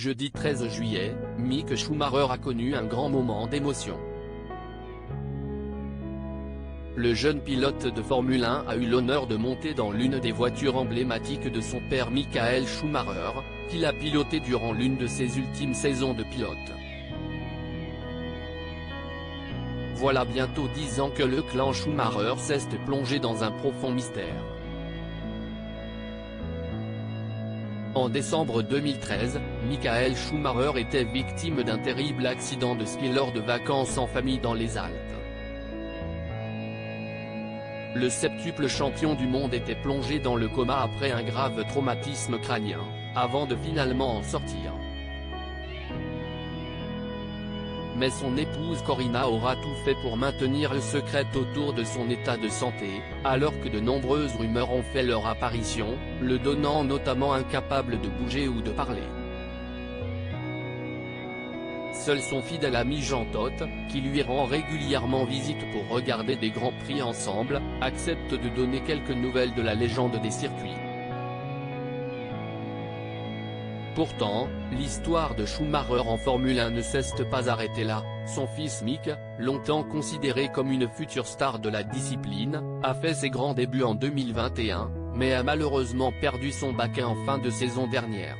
jeudi 13 juillet, Mick Schumacher a connu un grand moment d'émotion. Le jeune pilote de Formule 1 a eu l'honneur de monter dans l'une des voitures emblématiques de son père Michael Schumacher, qu'il a piloté durant l'une de ses ultimes saisons de pilote. Voilà bientôt 10 ans que le clan Schumacher s'est plongé dans un profond mystère. En décembre 2013, Michael Schumacher était victime d'un terrible accident de ski lors de vacances en famille dans les Alpes. Le septuple champion du monde était plongé dans le coma après un grave traumatisme crânien, avant de finalement en sortir. Mais son épouse Corina aura tout fait pour maintenir le secret autour de son état de santé, alors que de nombreuses rumeurs ont fait leur apparition, le donnant notamment incapable de bouger ou de parler. Seul son fidèle ami Jean Todt, qui lui rend régulièrement visite pour regarder des grands prix ensemble, accepte de donner quelques nouvelles de la légende des circuits. Pourtant, l'histoire de Schumacher en Formule 1 ne s'est pas arrêtée là. Son fils Mick, longtemps considéré comme une future star de la discipline, a fait ses grands débuts en 2021, mais a malheureusement perdu son baquet en fin de saison dernière.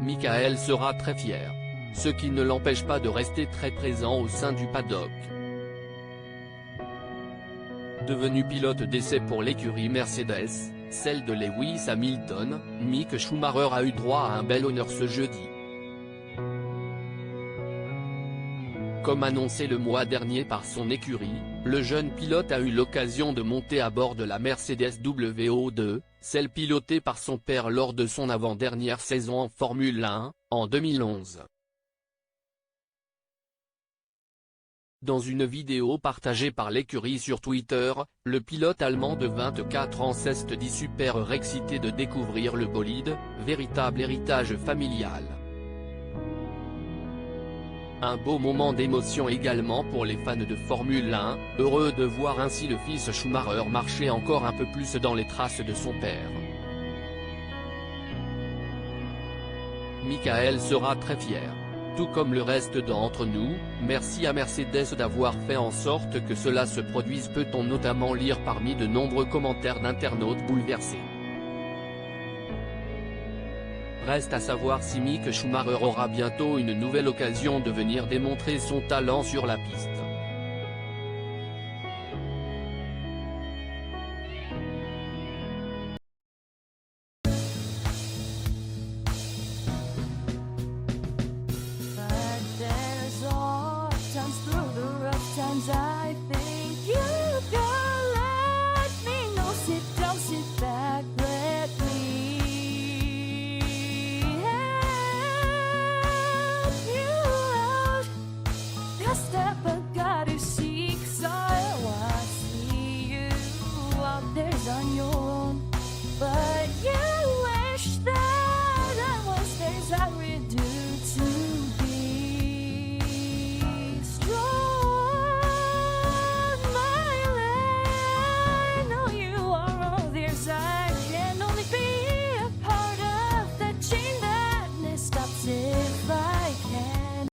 Michael sera très fier. Ce qui ne l'empêche pas de rester très présent au sein du paddock. Devenu pilote d'essai pour l'écurie Mercedes, celle de Lewis Hamilton, Mick Schumacher a eu droit à un bel honneur ce jeudi. Comme annoncé le mois dernier par son écurie, le jeune pilote a eu l'occasion de monter à bord de la Mercedes WO2, celle pilotée par son père lors de son avant-dernière saison en Formule 1, en 2011. Dans une vidéo partagée par l'écurie sur Twitter, le pilote allemand de 24 ans s'est dit super excité de découvrir le bolide, véritable héritage familial. Un beau moment d'émotion également pour les fans de Formule 1, heureux de voir ainsi le fils Schumacher marcher encore un peu plus dans les traces de son père. Michael sera très fier. Tout comme le reste d'entre nous, merci à Mercedes d'avoir fait en sorte que cela se produise, peut-on notamment lire parmi de nombreux commentaires d'internautes bouleversés. Reste à savoir si Mick Schumacher aura bientôt une nouvelle occasion de venir démontrer son talent sur la piste. Times through the rough times I think